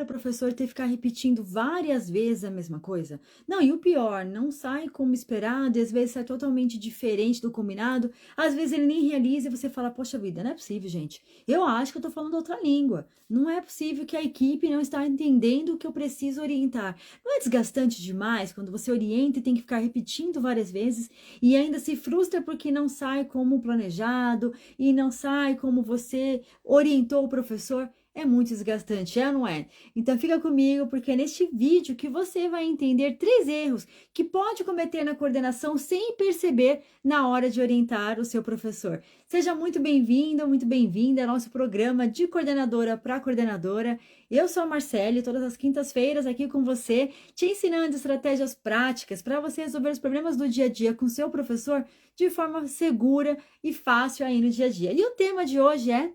Para o professor ter que ficar repetindo várias vezes a mesma coisa. Não, e o pior, não sai como esperado, e às vezes sai totalmente diferente do combinado. Às vezes ele nem realiza e você fala, poxa vida, não é possível, gente. Eu acho que eu estou falando outra língua. Não é possível que a equipe não está entendendo o que eu preciso orientar. Não é desgastante demais quando você orienta e tem que ficar repetindo várias vezes e ainda se frustra porque não sai como planejado e não sai como você orientou o professor? É muito desgastante, é ou não é? Então fica comigo, porque é neste vídeo que você vai entender 3 erros que pode cometer na coordenação sem perceber na hora de orientar o seu professor. Seja muito bem-vindo, muito bem-vinda ao nosso programa de coordenadora para coordenadora. Eu sou a Marcele, todas as quintas-feiras aqui com você, te ensinando estratégias práticas para você resolver os problemas do dia a dia com seu professor de forma segura e fácil aí no dia a dia. E o tema de hoje é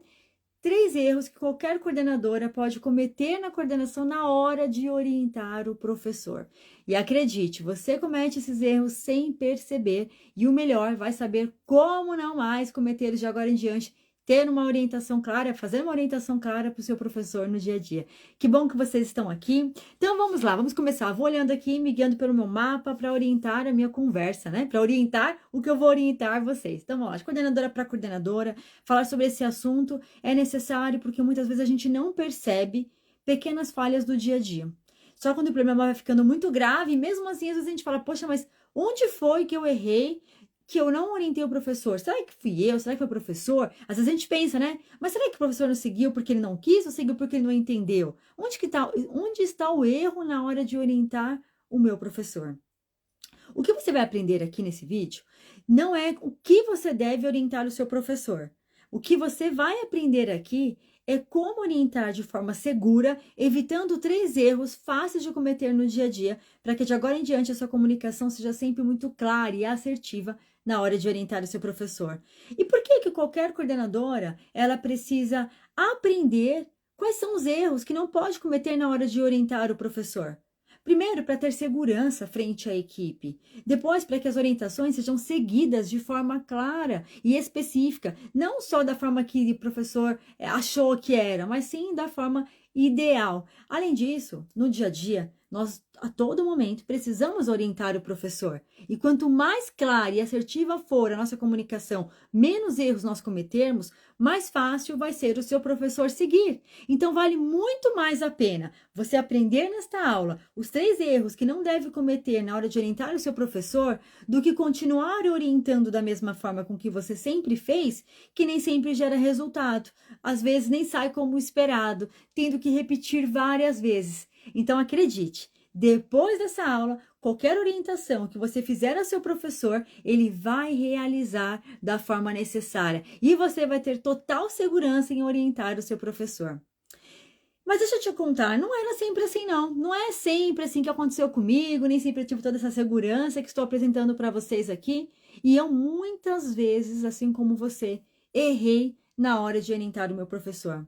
3 erros que qualquer coordenadora pode cometer na coordenação na hora de orientar o professor. E acredite, você comete esses erros sem perceber e o melhor, vai saber como não mais cometê-los de agora em diante, ter uma orientação clara, fazer uma orientação clara para o seu professor no dia a dia. Que bom que vocês estão aqui. Então vamos lá, vamos começar. Vou olhando aqui, me guiando pelo meu mapa para orientar a minha conversa, né? Para orientar o que eu vou orientar vocês. Então vamos lá, de coordenadora para coordenadora, falar sobre esse assunto é necessário porque muitas vezes a gente não percebe pequenas falhas do dia a dia. Só quando o problema vai ficando muito grave, mesmo assim, às vezes a gente fala, poxa, mas onde foi que eu errei, que eu não orientei o professor? Será que fui eu? Será que foi o professor? Às vezes a gente pensa, né? Mas será que o professor não seguiu porque ele não quis ou seguiu porque ele não entendeu? Onde está o erro na hora de orientar o meu professor? O que você vai aprender aqui nesse vídeo não é o que você deve orientar o seu professor. O que você vai aprender aqui é como orientar de forma segura, evitando 3 erros fáceis de cometer no dia a dia, para que de agora em diante a sua comunicação seja sempre muito clara e assertiva na hora de orientar o seu professor. E por que qualquer coordenadora, ela precisa aprender quais são os erros que não pode cometer na hora de orientar o professor? Primeiro, para ter segurança frente à equipe. Depois, para que as orientações sejam seguidas de forma clara e específica. Não só da forma que o professor achou que era, mas sim da forma ideal. Além disso, no dia a dia, nós a todo momento precisamos orientar o professor. E quanto mais clara e assertiva for a nossa comunicação, menos erros nós cometermos, mais fácil vai ser o seu professor seguir. Então, vale muito mais a pena você aprender nesta aula os 3 erros que não deve cometer na hora de orientar o seu professor, do que continuar orientando da mesma forma com que você sempre fez, que nem sempre gera resultado. Às vezes nem sai como esperado, tendo que repetir várias vezes. Então, acredite, depois dessa aula, qualquer orientação que você fizer ao seu professor, ele vai realizar da forma necessária e você vai ter total segurança em orientar o seu professor. Mas deixa eu te contar, não era sempre assim, não. Não é sempre assim que aconteceu comigo, nem sempre eu tive toda essa segurança que estou apresentando para vocês aqui. E eu muitas vezes, assim como você, errei na hora de orientar o meu professor.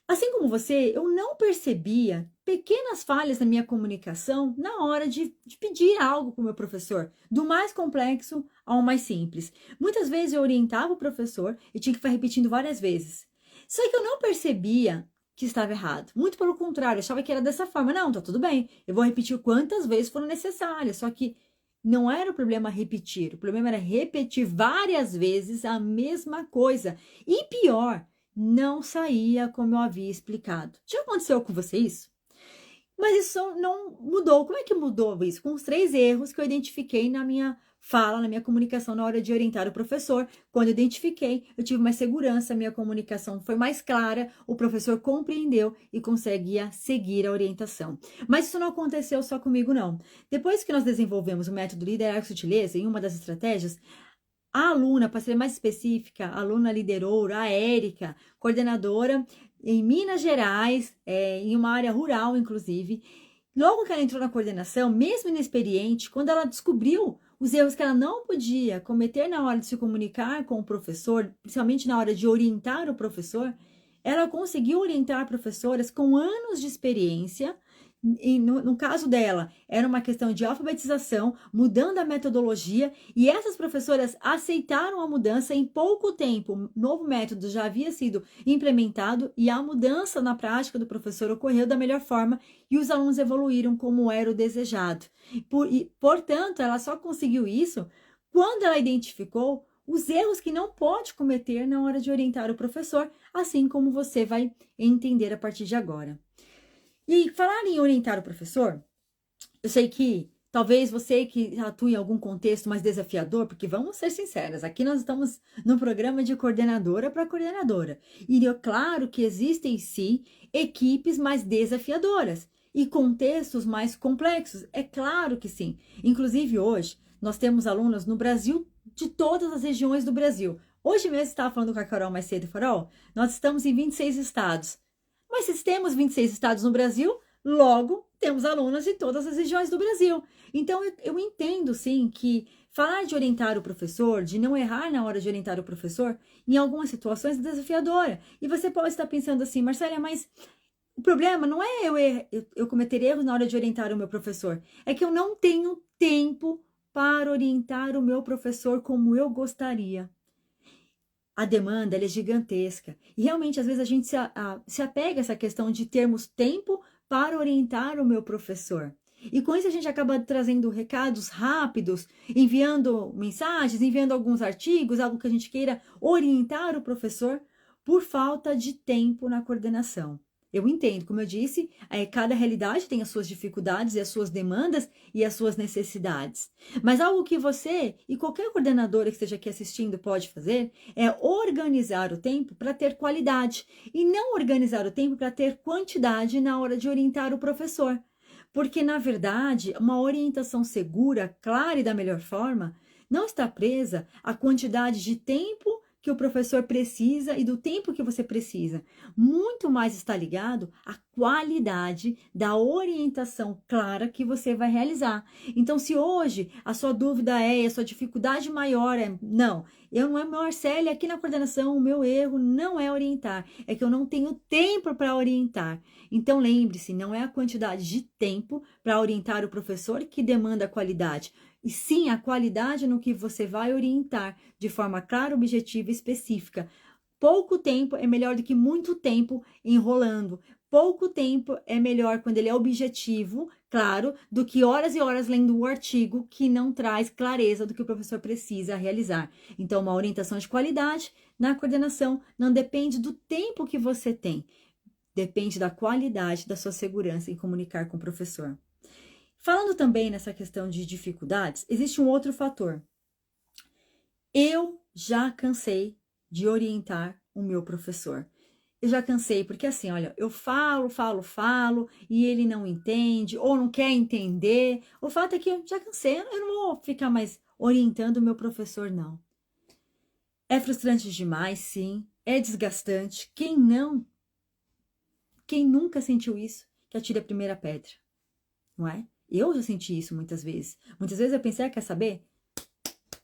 Assim como você, eu não percebia pequenas falhas na minha comunicação na hora de pedir algo para o meu professor, do mais complexo ao mais simples. Muitas vezes eu orientava o professor e tinha que ficar repetindo várias vezes. Só que eu não percebia que estava errado. Muito pelo contrário, eu achava que era dessa forma. Não, tá tudo bem, eu vou repetir quantas vezes foram necessárias. Só que não era o problema repetir, o problema era repetir várias vezes a mesma coisa. E pior, não saía como eu havia explicado. Já aconteceu com você isso? Mas isso não mudou. Como é que mudou isso? Com os 3 erros que eu identifiquei na minha fala, na minha comunicação na hora de orientar o professor. Quando eu identifiquei, eu tive mais segurança, a minha comunicação foi mais clara, o professor compreendeu e conseguia seguir a orientação. Mas isso não aconteceu só comigo, não. Depois que nós desenvolvemos o método Liderar com Sutileza, em uma das estratégias, a aluna, para ser mais específica, a aluna liderou, a Érica, coordenadora em Minas Gerais, em uma área rural, inclusive. Logo que ela entrou na coordenação, mesmo inexperiente, quando ela descobriu os erros que ela não podia cometer na hora de se comunicar com o professor, principalmente na hora de orientar o professor, ela conseguiu orientar professoras com anos de experiência no caso dela, era uma questão de alfabetização, mudando a metodologia, e essas professoras aceitaram a mudança em pouco tempo. O novo método já havia sido implementado e a mudança na prática do professor ocorreu da melhor forma e os alunos evoluíram como era o desejado. Portanto, ela só conseguiu isso quando ela identificou os erros que não pode cometer na hora de orientar o professor, assim como você vai entender a partir de agora. E falar em orientar o professor, eu sei que talvez você que atua em algum contexto mais desafiador, porque vamos ser sinceras, aqui nós estamos num programa de coordenadora para coordenadora. E é claro que existem sim equipes mais desafiadoras e contextos mais complexos, é claro que sim. Inclusive hoje nós temos alunos no Brasil, de todas as regiões do Brasil. Hoje mesmo estava falando com a Carol mais cedo, Farol, nós estamos em 26 estados. Mas se temos 26 estados no Brasil, logo temos alunos de todas as regiões do Brasil. Então, eu entendo, sim, que falar de orientar o professor, de não errar na hora de orientar o professor, em algumas situações é desafiadora. E você pode estar pensando assim, Marcela, mas o problema não é eu cometer erros na hora de orientar o meu professor, é que eu não tenho tempo para orientar o meu professor como eu gostaria. A demanda ela é gigantesca. E realmente, às vezes, a gente se apega a essa questão de termos tempo para orientar o meu professor. E com isso a gente acaba trazendo recados rápidos, enviando mensagens, enviando alguns artigos, algo que a gente queira orientar o professor por falta de tempo na coordenação. Eu entendo, como eu disse, cada realidade tem as suas dificuldades e as suas demandas e as suas necessidades. Mas algo que você e qualquer coordenadora que esteja aqui assistindo pode fazer é organizar o tempo para ter qualidade e não organizar o tempo para ter quantidade na hora de orientar o professor. Porque, na verdade, uma orientação segura, clara e da melhor forma não está presa à quantidade de tempo que o professor precisa e do tempo que você precisa. Muito mais está ligado à qualidade da orientação clara que você vai realizar. Então, se hoje a sua dúvida a sua dificuldade maior não, eu não é Marcela, aqui na coordenação o meu erro não é orientar, é que eu não tenho tempo para orientar. Então, lembre-se, não é a quantidade de tempo para orientar o professor que demanda a qualidade, e sim a qualidade no que você vai orientar de forma clara, objetiva e específica. Pouco tempo é melhor do que muito tempo enrolando. Pouco tempo é melhor quando ele é objetivo, claro, do que horas e horas lendo o artigo que não traz clareza do que o professor precisa realizar. Então, uma orientação de qualidade na coordenação não depende do tempo que você tem, depende da qualidade da sua segurança em comunicar com o professor. Falando também nessa questão de dificuldades, existe um outro fator. Eu já cansei de orientar o meu professor. Eu já cansei, porque assim, olha, eu falo, e ele não entende, ou não quer entender. O fato é que eu já cansei, eu não vou ficar mais orientando o meu professor, não. É frustrante demais, sim, é desgastante. Quem nunca sentiu isso, que atire a primeira pedra, não é? Eu já senti isso muitas vezes. Muitas vezes eu pensei, quer saber?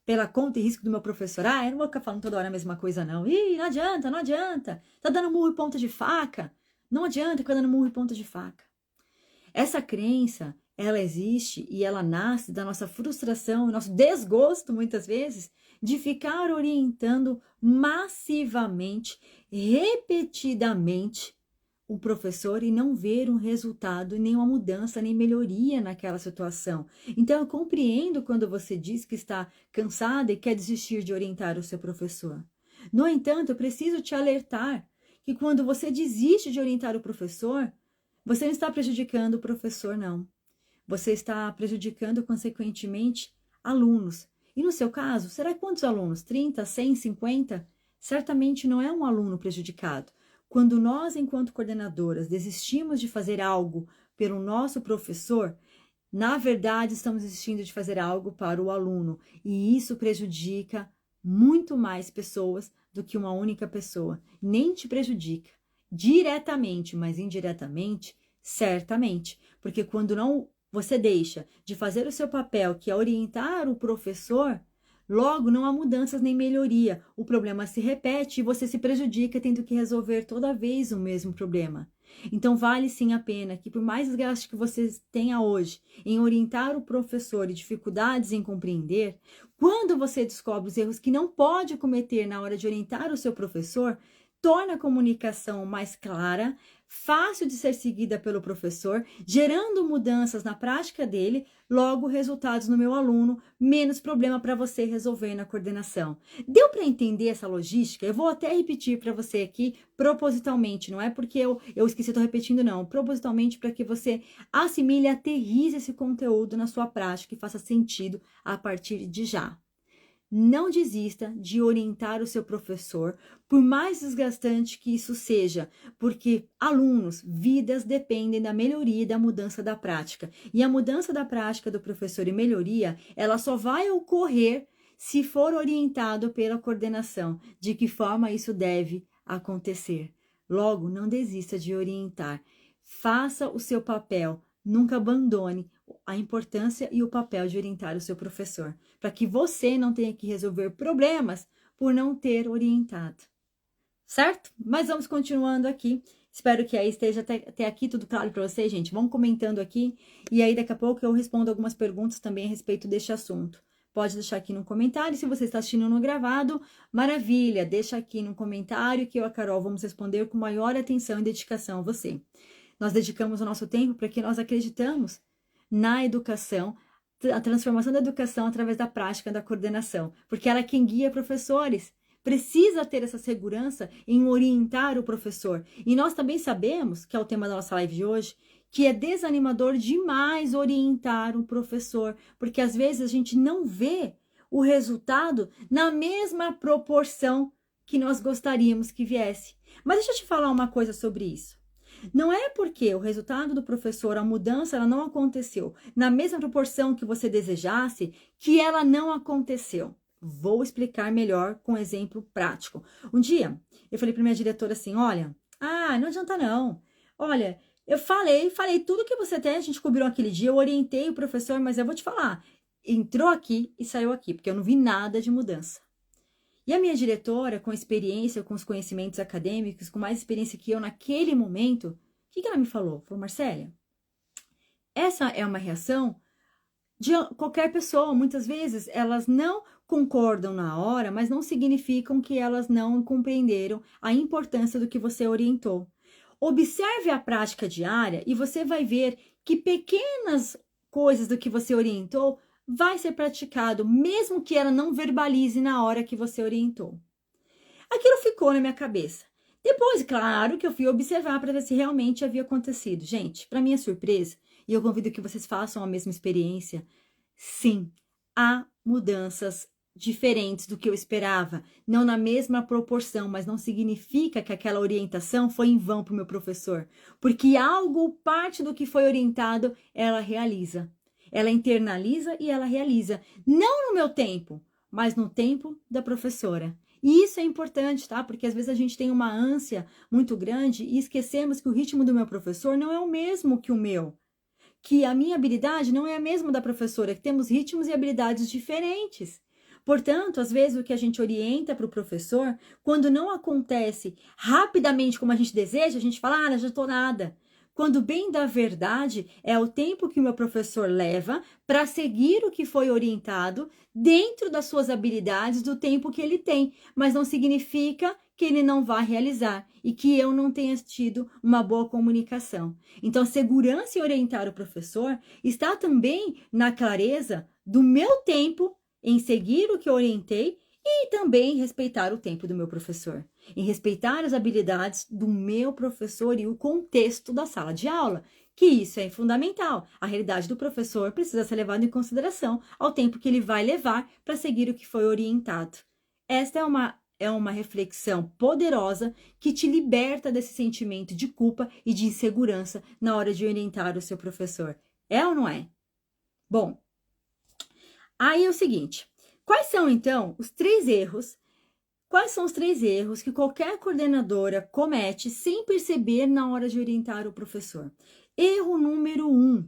Pela conta e risco do meu professor, eu não vou ficar falando toda hora a mesma coisa, não. Ih, não adianta. Tá dando murro e ponta de faca. Não adianta ficar dando murro e ponta de faca. Essa crença, ela existe e ela nasce da nossa frustração, nosso desgosto, muitas vezes, de ficar orientando massivamente, repetidamente, o professor e não ver um resultado, nem uma mudança, nem melhoria naquela situação. Então, eu compreendo quando você diz que está cansada e quer desistir de orientar o seu professor. No entanto, eu preciso te alertar que quando você desiste de orientar o professor, você não está prejudicando o professor, não. Você está prejudicando, consequentemente, alunos. E no seu caso, será quantos alunos? 30, 100, 50? Certamente não é um aluno prejudicado. Quando nós, enquanto coordenadoras, desistimos de fazer algo pelo nosso professor, na verdade, estamos desistindo de fazer algo para o aluno. E isso prejudica muito mais pessoas do que uma única pessoa. Nem te prejudica diretamente, mas indiretamente, certamente. Porque quando não você deixa de fazer o seu papel, que é orientar o professor, logo, não há mudanças nem melhoria. O problema se repete e você se prejudica tendo que resolver toda vez o mesmo problema. Então, vale sim a pena que, por mais desgaste que você tenha hoje em orientar o professor e dificuldades em compreender, quando você descobre os erros que não pode cometer na hora de orientar o seu professor, torna a comunicação mais clara, fácil de ser seguida pelo professor, gerando mudanças na prática dele, logo resultados no meu aluno, menos problema para você resolver na coordenação. Deu para entender essa logística? Eu vou até repetir para você aqui propositalmente, não é porque eu esqueci, estou repetindo não, propositalmente para que você assimile e aterrize esse conteúdo na sua prática e faça sentido a partir de já. Não desista de orientar o seu professor, por mais desgastante que isso seja, porque alunos, vidas dependem da melhoria e da mudança da prática. E a mudança da prática do professor e melhoria, ela só vai ocorrer se for orientado pela coordenação, de que forma isso deve acontecer. Logo, não desista de orientar. Faça o seu papel, nunca abandone a importância e o papel de orientar o seu professor, para que você não tenha que resolver problemas por não ter orientado. Certo? Mas vamos continuando aqui. Espero que aí esteja até aqui tudo claro para vocês, gente. Vão comentando aqui e aí daqui a pouco eu respondo algumas perguntas também a respeito deste assunto. Pode deixar aqui no comentário. Se você está assistindo no gravado, maravilha. Deixa aqui no comentário que eu e a Carol vamos responder com maior atenção e dedicação a você. Nós dedicamos o nosso tempo para que nós acreditamos na educação, a transformação da educação através da prática da coordenação, porque ela é quem guia professores. Precisa ter essa segurança em orientar o professor. E nós também sabemos, que é o tema da nossa live de hoje, que é desanimador demais orientar um professor, porque às vezes a gente não vê o resultado na mesma proporção que nós gostaríamos que viesse. Mas deixa eu te falar uma coisa sobre isso. Não é porque o resultado do professor, a mudança, ela não aconteceu na mesma proporção que você desejasse, que ela não aconteceu. Vou explicar melhor com um exemplo prático. Um dia, eu falei para minha diretora assim, olha, não adianta não. Olha, eu falei tudo que você tem, a gente cobriu aquele dia, eu orientei o professor, mas eu vou te falar, entrou aqui e saiu aqui, porque eu não vi nada de mudança. E a minha diretora, com experiência, com os conhecimentos acadêmicos, com mais experiência que eu naquele momento, o que ela me falou? Falou, Marcélia, essa é uma reação de qualquer pessoa. Muitas vezes elas não concordam na hora, mas não significam que elas não compreenderam a importância do que você orientou. Observe a prática diária e você vai ver que pequenas coisas do que você orientou vai ser praticado, mesmo que ela não verbalize na hora que você orientou. Aquilo ficou na minha cabeça. Depois, claro, que eu fui observar para ver se realmente havia acontecido. Gente, para minha surpresa, e eu convido que vocês façam a mesma experiência, sim, há mudanças diferentes do que eu esperava, não na mesma proporção, mas não significa que aquela orientação foi em vão para o meu professor, porque algo, parte do que foi orientado, ela realiza. Ela internaliza e ela realiza. Não no meu tempo, mas no tempo da professora. E isso é importante, tá? Porque às vezes a gente tem uma ânsia muito grande e esquecemos que o ritmo do meu professor não é o mesmo que o meu. Que a minha habilidade não é a mesma da professora, que temos ritmos e habilidades diferentes. Portanto, às vezes o que a gente orienta para o professor, quando não acontece rapidamente como a gente deseja, a gente fala, já estou nada. Quando bem da verdade é o tempo que o meu professor leva para seguir o que foi orientado dentro das suas habilidades, do tempo que ele tem, mas não significa que ele não vai realizar e que eu não tenha tido uma boa comunicação. Então, a segurança em orientar o professor está também na clareza do meu tempo em seguir o que eu orientei e também respeitar o tempo do meu professor, em respeitar as habilidades do meu professor e o contexto da sala de aula, que isso é fundamental. A realidade do professor precisa ser levada em consideração ao tempo que ele vai levar para seguir o que foi orientado. Esta é uma reflexão poderosa que te liberta desse sentimento de culpa e de insegurança na hora de orientar o seu professor. É ou não é? Bom, aí é o seguinte, quais são então os 3 erros? Quais são os 3 erros que qualquer coordenadora comete sem perceber na hora de orientar o professor? Erro número 1.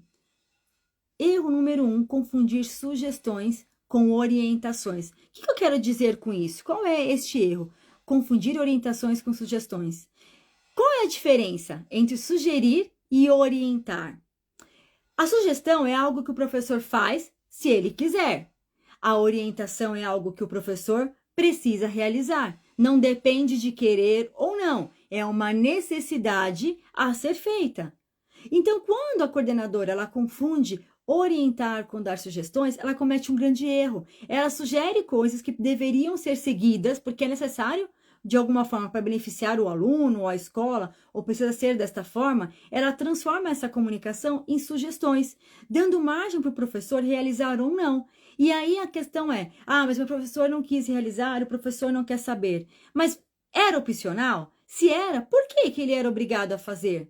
Erro número 1, confundir sugestões com orientações. O que eu quero dizer com isso? Qual é este erro? Confundir orientações com sugestões. Qual é a diferença entre sugerir e orientar? A sugestão é algo que o professor faz se ele quiser. A orientação é algo que o professor precisa realizar. Não depende de querer ou não. É uma necessidade a ser feita. Então, quando a coordenadora ela confunde orientar com dar sugestões, ela comete um grande erro. Ela sugere coisas que deveriam ser seguidas, porque é necessário, de alguma forma, para beneficiar o aluno ou a escola, ou precisa ser desta forma, ela transforma essa comunicação em sugestões, dando margem para o professor realizar ou não. E aí a questão é, mas o professor não quis realizar, o professor não quer saber. Mas era opcional? Se era, por que ele era obrigado a fazer?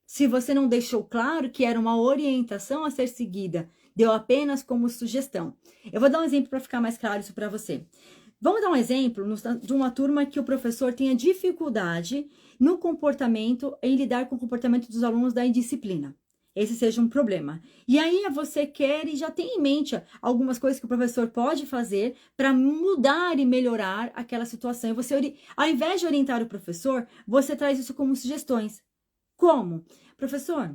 Se você não deixou claro que era uma orientação a ser seguida, deu apenas como sugestão. Eu vou dar um exemplo para ficar mais claro isso para você. Vamos dar um exemplo de uma turma que o professor tenha dificuldade no comportamento, em lidar com o comportamento dos alunos da indisciplina. Esse seja um problema. E aí você quer e já tem em mente algumas coisas que o professor pode fazer para mudar e melhorar aquela situação. E você, ao invés de orientar o professor, você traz isso como sugestões. Como? Professor,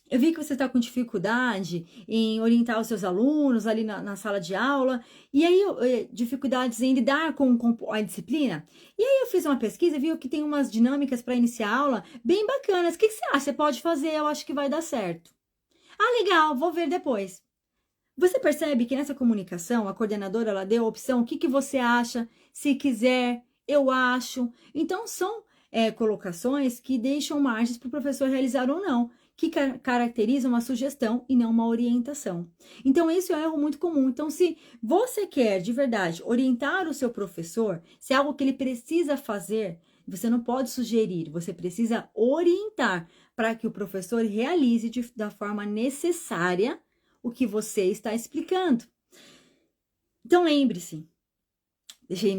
eu vi que você está com dificuldade em orientar os seus alunos ali na sala de aula, e aí dificuldades em lidar com a disciplina. E aí eu fiz uma pesquisa e vi que tem umas dinâmicas para iniciar a aula bem bacanas. O que você acha? Você pode fazer? Eu acho que vai dar certo. Legal, vou ver depois. Você percebe que nessa comunicação, a coordenadora ela deu a opção, o que você acha, se quiser, eu acho. Então, são colocações que deixam margens para o professor realizar ou não, que caracterizam uma sugestão e não uma orientação. Então, esse é um erro muito comum. Então, se você quer, de verdade, orientar o seu professor, se é algo que ele precisa fazer, você não pode sugerir, você precisa orientar para que o professor realize da forma necessária o que você está explicando. Então, lembre-se.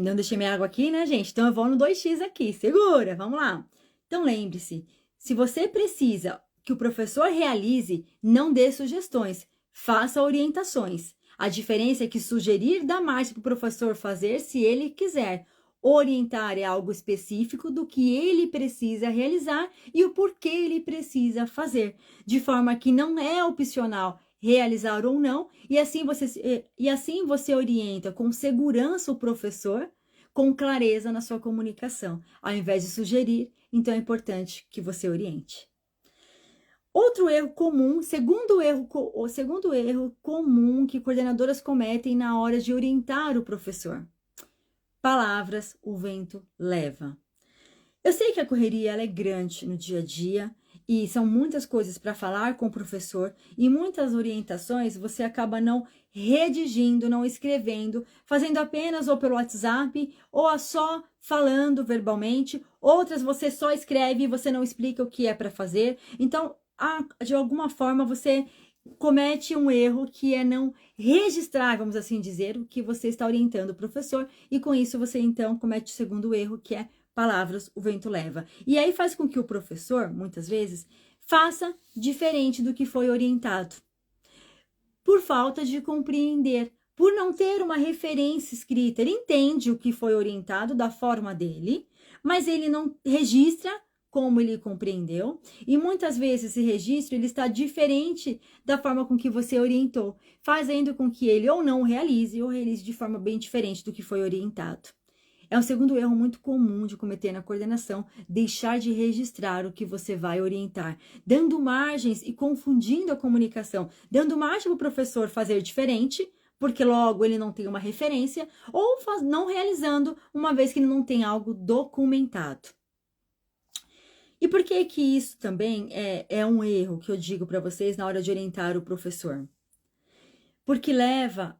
Não deixei minha água aqui, né, gente? Então, eu vou no 2x aqui. Segura, vamos lá. Então, lembre-se. Se você precisa que o professor realize, não dê sugestões. Faça orientações. A diferença é que sugerir dá margem para o professor fazer se ele quiser. Orientar é algo específico do que ele precisa realizar e o porquê ele precisa fazer. De forma que não é opcional realizar ou não, e assim você orienta com segurança o professor, com clareza na sua comunicação, ao invés de sugerir. Então é importante que você oriente. Outro erro comum, o segundo erro comum que coordenadoras cometem na hora de orientar o professor. Palavras o vento leva. Eu sei que a correria ela é grande no dia a dia, e são muitas coisas para falar com o professor e muitas orientações você acaba não redigindo, não escrevendo, fazendo apenas ou pelo WhatsApp ou só falando verbalmente. Outras você só escreve e você não explica o que é para fazer. Então, de alguma forma, você comete um erro que é não registrar, vamos assim dizer, o que você está orientando o professor, e com isso você então comete o segundo erro, que é palavras o vento leva. E aí faz com que o professor, muitas vezes, faça diferente do que foi orientado. Por falta de compreender, por não ter uma referência escrita. Ele entende o que foi orientado da forma dele, mas ele não registra como ele compreendeu, e muitas vezes esse registro ele está diferente da forma com que você orientou, fazendo com que ele ou não realize, ou realize de forma bem diferente do que foi orientado. É um segundo erro muito comum de cometer na coordenação, deixar de registrar o que você vai orientar, dando margens e confundindo a comunicação, dando margem para o professor fazer diferente, porque logo ele não tem uma referência, ou não realizando, uma vez que ele não tem algo documentado. E por que que isso também é um erro que eu digo para vocês na hora de orientar o professor? Porque leva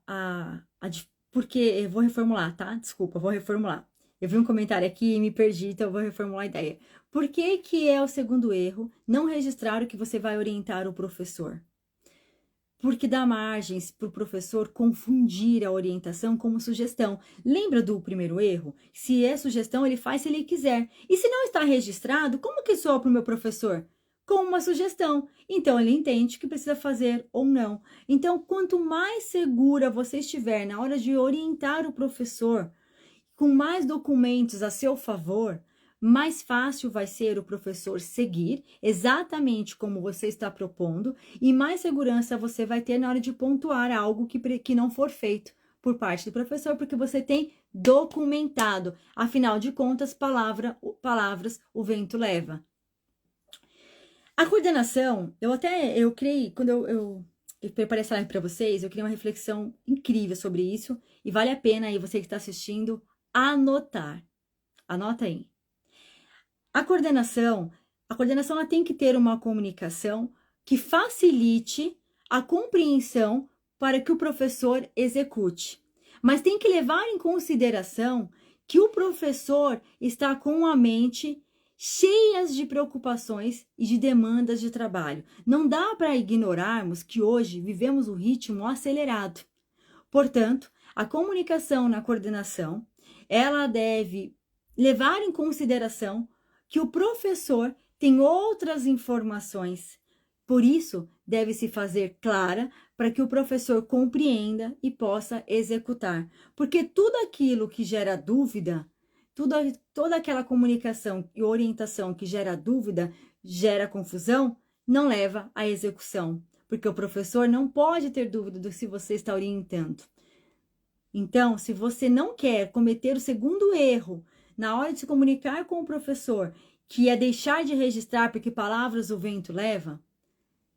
porque eu vou reformular, tá? Desculpa, vou reformular. Eu vi um comentário aqui e me perdi, então eu vou reformular a ideia. Por que que é o segundo erro não registrar o que você vai orientar o professor? Porque dá margens para o professor confundir a orientação como sugestão. Lembra do primeiro erro? Se é sugestão, ele faz se ele quiser. E se não está registrado, como que soa para o meu professor? Como uma sugestão. Então, ele entende que precisa fazer ou não. Então, quanto mais segura você estiver na hora de orientar o professor, com mais documentos a seu favor, mais fácil vai ser o professor seguir exatamente como você está propondo e mais segurança você vai ter na hora de pontuar algo que não for feito por parte do professor, porque você tem documentado. Afinal de contas, palavras o vento leva. A coordenação, eu criei, quando eu preparei essa live para vocês, eu criei uma reflexão incrível sobre isso e vale a pena aí você que está assistindo anotar. Anota aí. A coordenação ela tem que ter uma comunicação que facilite a compreensão para que o professor execute. Mas tem que levar em consideração que o professor está com a mente cheias de preocupações e de demandas de trabalho. Não dá para ignorarmos que hoje vivemos um ritmo acelerado. Portanto, a comunicação na coordenação, ela deve levar em consideração que o professor tem outras informações. Por isso, deve se fazer clara para que o professor compreenda e possa executar. Porque tudo aquilo que gera dúvida, toda aquela comunicação e orientação que gera dúvida, gera confusão, não leva à execução. Porque o professor não pode ter dúvida do que você está orientando. Então, se você não quer cometer o segundo erro na hora de se comunicar com o professor, que é deixar de registrar porque palavras o vento leva,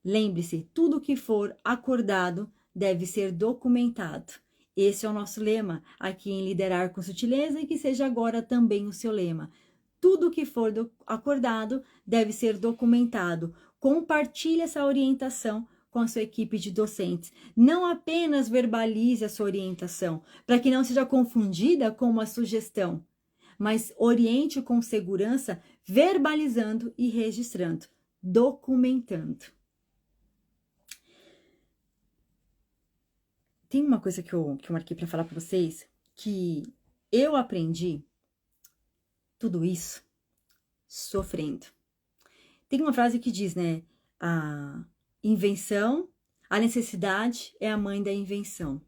lembre-se, tudo que for acordado deve ser documentado. Esse é o nosso lema aqui em Liderar com Sutileza e que seja agora também o seu lema. Tudo que for acordado deve ser documentado. Compartilhe essa orientação com a sua equipe de docentes. Não apenas verbalize a sua orientação, para que não seja confundida com uma sugestão, mas oriente com segurança, verbalizando e registrando, documentando. Tem uma coisa que eu marquei para falar para vocês, que eu aprendi tudo isso sofrendo. Tem uma frase que diz, né? A necessidade é a mãe da invenção.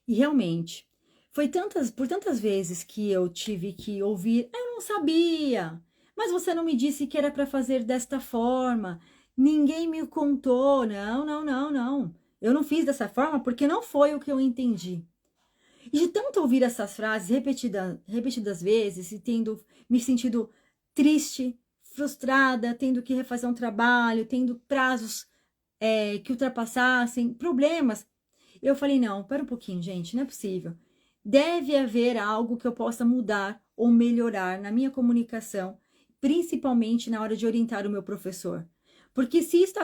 E realmente, por tantas vezes que eu tive que ouvir, eu não sabia, mas você não me disse que era para fazer desta forma, ninguém me contou, não. Eu não fiz dessa forma porque não foi o que eu entendi. E de tanto ouvir essas frases repetidas vezes e me sentido triste, frustrada, tendo que refazer um trabalho, tendo prazos que ultrapassassem, problemas, eu falei, não, pera um pouquinho, gente, não é possível. Deve haver algo que eu possa mudar ou melhorar na minha comunicação, principalmente na hora de orientar o meu professor. Porque se isso está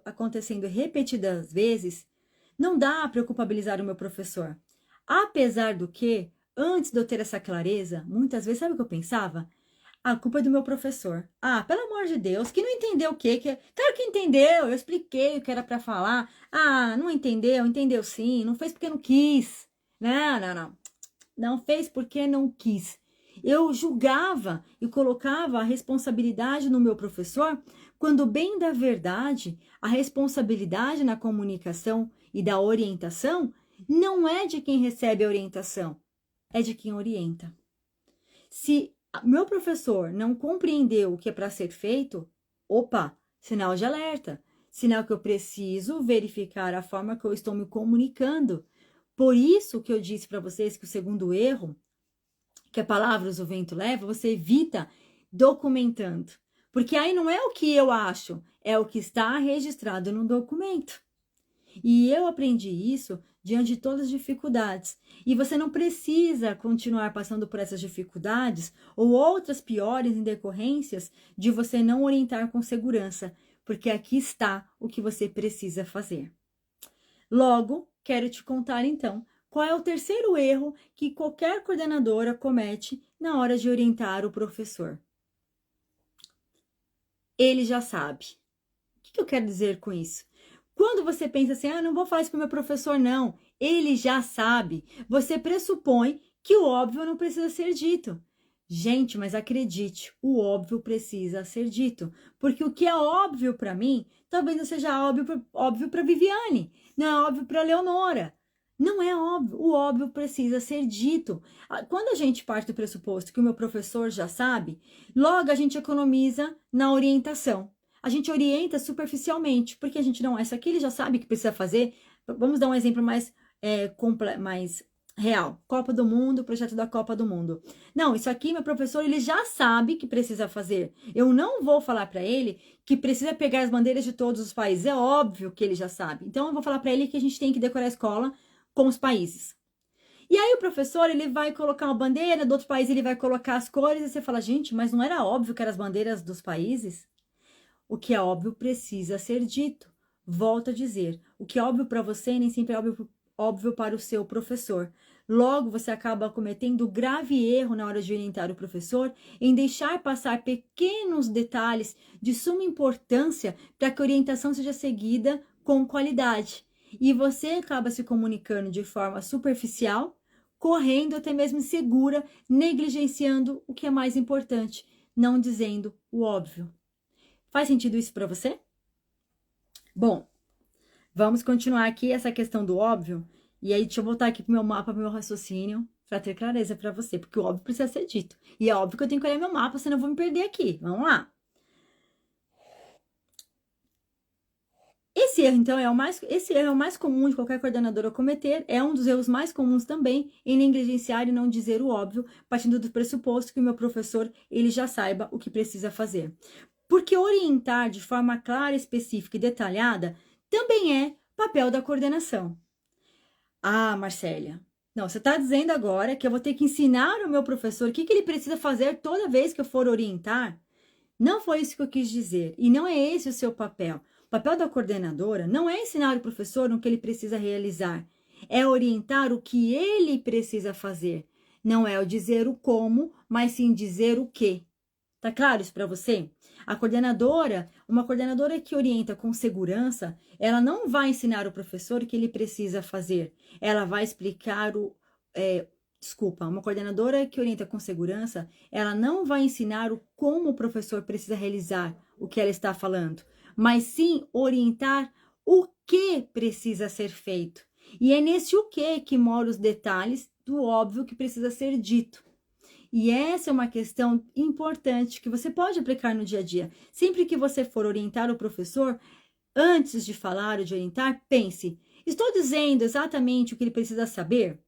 acontecendo repetidas vezes, não dá para eu culpabilizar o meu professor. Apesar do que, antes de eu ter essa clareza, muitas vezes, sabe o que eu pensava? A culpa é do meu professor. Ah, pelo amor de Deus, que não entendeu o quê? Claro que entendeu, eu expliquei o que era para falar. Ah, não entendeu? Entendeu sim, não fez porque não quis. Não. Não fez porque não quis. Eu julgava e colocava a responsabilidade no meu professor, quando bem da verdade, a responsabilidade na comunicação e da orientação não é de quem recebe a orientação, é de quem orienta. Se meu professor não compreendeu o que é para ser feito, opa, sinal de alerta, sinal que eu preciso verificar a forma que eu estou me comunicando. Por isso que eu disse para vocês que o segundo erro, que a palavras o vento leva, você evita documentando. Porque aí não é o que eu acho, é o que está registrado no documento. E eu aprendi isso diante de todas as dificuldades. E você não precisa continuar passando por essas dificuldades ou outras piores em decorrências de você não orientar com segurança, porque aqui está o que você precisa fazer. Logo, quero te contar então qual é o terceiro erro que qualquer coordenadora comete na hora de orientar o professor. Ele já sabe. O que eu quero dizer com isso? Quando você pensa assim, não vou falar isso para o meu professor, não. Ele já sabe. Você pressupõe que o óbvio não precisa ser dito. Gente, mas acredite, o óbvio precisa ser dito. Porque o que é óbvio para mim, talvez não seja óbvio para Viviane, não é óbvio para Leonora, Não é óbvio, o óbvio precisa ser dito. Quando a gente parte do pressuposto que o meu professor já sabe, logo a gente economiza na orientação. A gente orienta superficialmente, porque a gente não, isso aqui ele já sabe que precisa fazer. Vamos dar um exemplo mais real. Copa do Mundo, projeto da Copa do Mundo. Não, isso aqui meu professor ele já sabe que precisa fazer. Eu não vou falar para ele que precisa pegar as bandeiras de todos os países. É óbvio que ele já sabe. Então eu vou falar para ele que a gente tem que decorar a escola com os países. E aí o professor, ele vai colocar uma bandeira, do outro país ele vai colocar as cores, e você fala, gente, mas não era óbvio que eram as bandeiras dos países? O que é óbvio precisa ser dito. Volto a dizer, o que é óbvio para você nem sempre é óbvio para o seu professor. Logo, você acaba cometendo grave erro na hora de orientar o professor em deixar passar pequenos detalhes de suma importância para que a orientação seja seguida com qualidade. E você acaba se comunicando de forma superficial, correndo até mesmo insegura, negligenciando o que é mais importante, não dizendo o óbvio. Faz sentido isso para você? Bom, vamos continuar aqui essa questão do óbvio. E aí, deixa eu voltar aqui pro meu mapa, pro meu raciocínio, para ter clareza para você, porque o óbvio precisa ser dito. E é óbvio que eu tenho que olhar meu mapa, senão eu vou me perder aqui. Vamos lá. Esse erro, então, esse erro é o mais comum de qualquer coordenadora cometer, é um dos erros mais comuns também em negligenciar e não dizer o óbvio, partindo do pressuposto que o meu professor, ele já saiba o que precisa fazer. Porque orientar de forma clara, específica e detalhada também é papel da coordenação. Ah, Marcélia, não, você está dizendo agora que eu vou ter que ensinar o meu professor o que ele precisa fazer toda vez que eu for orientar? Não foi isso que eu quis dizer, e não é esse o seu papel. O papel da coordenadora não é ensinar o professor no que ele precisa realizar, é orientar o que ele precisa fazer. Não é o dizer o como, mas sim dizer o que. Tá claro isso para você? Uma coordenadora que orienta com segurança, ela não vai ensinar o professor o que ele precisa fazer. Ela vai explicar uma coordenadora que orienta com segurança, ela não vai ensinar como o professor precisa realizar o que ela está falando, mas sim orientar o que precisa ser feito. E é nesse o que moram os detalhes do óbvio que precisa ser dito. E essa é uma questão importante que você pode aplicar no dia a dia. Sempre que você for orientar o professor, antes de falar ou de orientar, pense: estou dizendo exatamente o que ele precisa saber?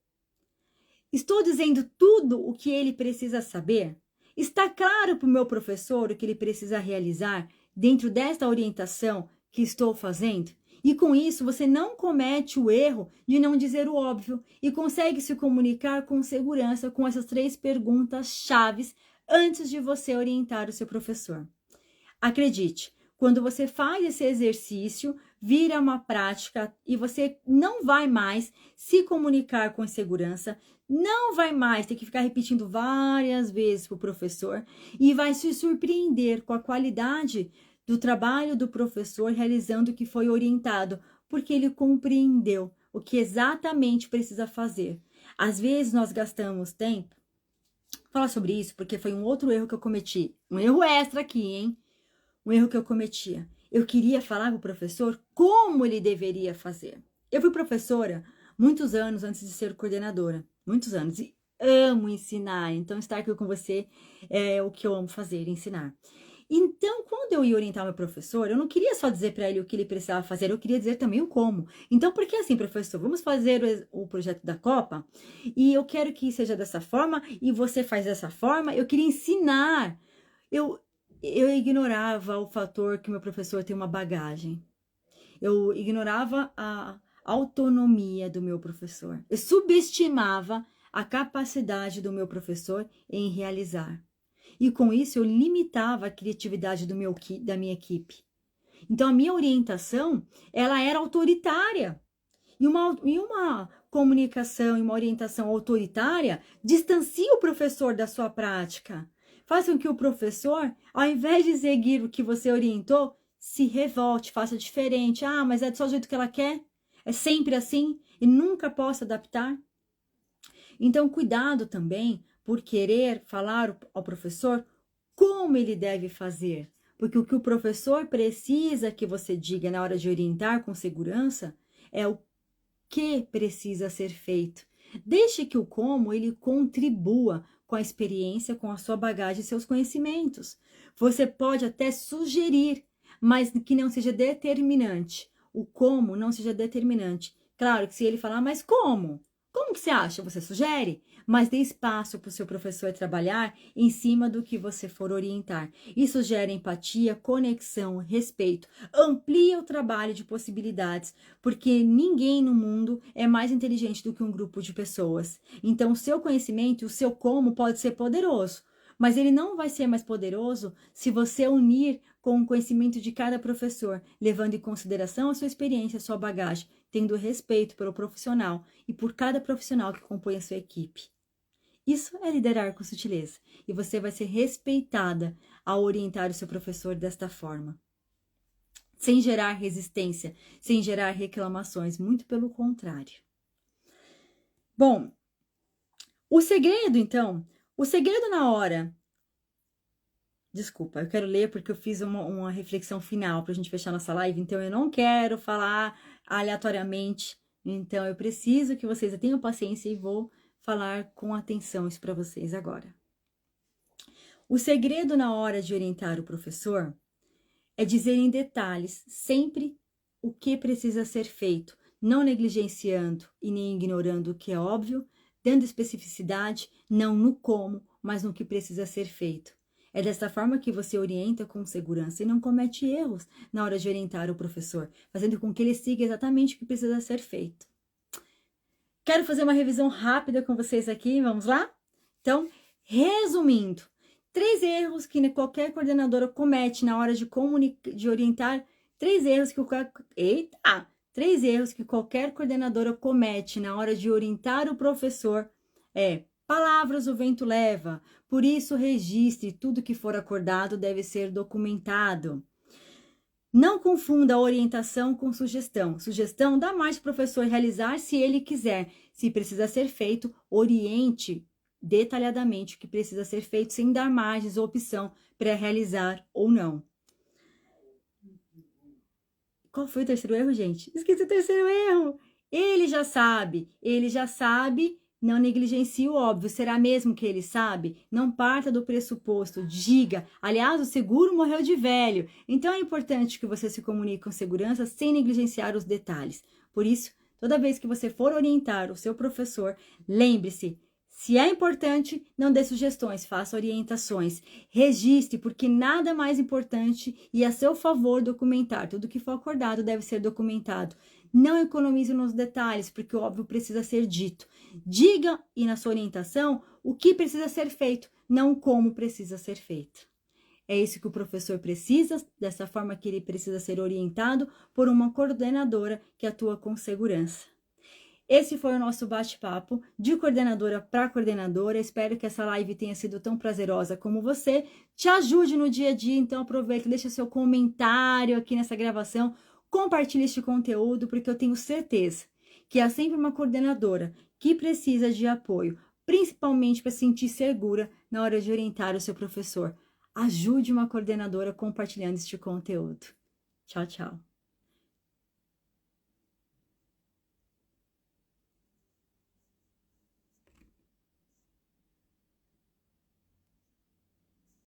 Estou dizendo tudo o que ele precisa saber? Está claro para o meu professor o que ele precisa realizar dentro desta orientação que estou fazendo? E com isso você não comete o erro de não dizer o óbvio e consegue se comunicar com segurança com essas 3 perguntas chaves antes de você orientar o seu professor. Acredite, quando você faz esse exercício, vira uma prática e você não vai mais se comunicar com segurança, não vai mais ter que ficar repetindo várias vezes para o professor e vai se surpreender com a qualidade do trabalho do professor realizando o que foi orientado, porque ele compreendeu o que exatamente precisa fazer. Às vezes nós gastamos tempo. Vou falar sobre isso porque foi um outro erro que eu cometi, um erro extra aqui, hein? Um erro que eu cometia. Eu queria falar com o professor como ele deveria fazer. Eu fui professora muitos anos antes de ser coordenadora. Muitos anos. E amo ensinar. Então, estar aqui com você é o que eu amo fazer, ensinar. Então, quando eu ia orientar meu professor, eu não queria só dizer para ele o que ele precisava fazer, eu queria dizer também o como. Então, porque assim, professor, vamos fazer o projeto da Copa e eu quero que seja dessa forma e você faz dessa forma. Eu queria ensinar. Eu ignorava o fator que meu professor tem uma bagagem. Eu ignorava a autonomia do meu professor. Eu subestimava a capacidade do meu professor em realizar. E com isso eu limitava a criatividade da minha equipe. Então a minha orientação, ela era autoritária. E uma comunicação e uma orientação autoritária distancia o professor da sua prática. Faz com que o professor, ao invés de seguir o que você orientou, se revolte, faça diferente. Ah, mas é só o jeito que ela quer? É sempre assim e nunca posso adaptar? Então, cuidado também por querer falar ao professor como ele deve fazer. Porque o que o professor precisa que você diga na hora de orientar com segurança é o que precisa ser feito. Deixe que o como ele contribua com a experiência, com a sua bagagem e seus conhecimentos. Você pode até sugerir, mas que não seja determinante. O como não seja determinante. Claro que se ele falar, mas como? Como que você acha? Você sugere? Mas dê espaço para o seu professor trabalhar em cima do que você for orientar. Isso gera empatia, conexão, respeito. Amplia o trabalho de possibilidades, porque ninguém no mundo é mais inteligente do que um grupo de pessoas. Então, o seu conhecimento e o seu como pode ser poderoso, mas ele não vai ser mais poderoso se você unir com o conhecimento de cada professor, levando em consideração a sua experiência, a sua bagagem, tendo respeito pelo profissional e por cada profissional que compõe a sua equipe. Isso é liderar com sutileza, e você vai ser respeitada ao orientar o seu professor desta forma. Sem gerar resistência, sem gerar reclamações, muito pelo contrário. Bom, o segredo na hora... Desculpa, eu quero ler porque eu fiz uma reflexão final para a gente fechar nossa live, então eu não quero falar aleatoriamente, então eu preciso que vocês tenham paciência e vou falar com atenção isso para vocês agora. O segredo na hora de orientar o professor é dizer em detalhes sempre o que precisa ser feito, não negligenciando e nem ignorando o que é óbvio, dando especificidade, não no como, mas no que precisa ser feito. É dessa forma que você orienta com segurança e não comete erros na hora de orientar o professor, fazendo com que ele siga exatamente o que precisa ser feito. Quero fazer uma revisão rápida com vocês aqui, vamos lá? Então, resumindo, 3 erros que qualquer coordenadora comete na hora de orientar, 3 erros que qualquer coordenadora comete na hora de orientar o professor é: palavras o vento leva, por isso registre, tudo que for acordado deve ser documentado. Não confunda a orientação com sugestão. Sugestão dá mais para o professor realizar se ele quiser. Se precisa ser feito, oriente detalhadamente o que precisa ser feito, sem dar margens ou opção para realizar ou não. Qual foi o terceiro erro, gente? Esqueci o terceiro erro. Ele já sabe, não negligencie o óbvio. Será mesmo que ele sabe? Não parta do pressuposto, diga. Aliás, o seguro morreu de velho. Então é importante que você se comunique com segurança sem negligenciar os detalhes. Por isso, toda vez que você for orientar o seu professor, lembre-se, se é importante, não dê sugestões, faça orientações. Registre, porque nada é mais importante e a seu favor documentar. Tudo que for acordado deve ser documentado. Não economize nos detalhes, porque o óbvio precisa ser dito. Diga, e na sua orientação, o que precisa ser feito, não como precisa ser feito. É isso que o professor precisa, dessa forma que ele precisa ser orientado por uma coordenadora que atua com segurança. Esse foi o nosso bate-papo de coordenadora para coordenadora. Espero que essa live tenha sido tão prazerosa como você. Te ajude no dia a dia, então aproveita, deixa seu comentário aqui nessa gravação. Compartilhe este conteúdo, porque eu tenho certeza que há sempre uma coordenadora que precisa de apoio, principalmente para se sentir segura na hora de orientar o seu professor. Ajude uma coordenadora compartilhando este conteúdo. Tchau, tchau.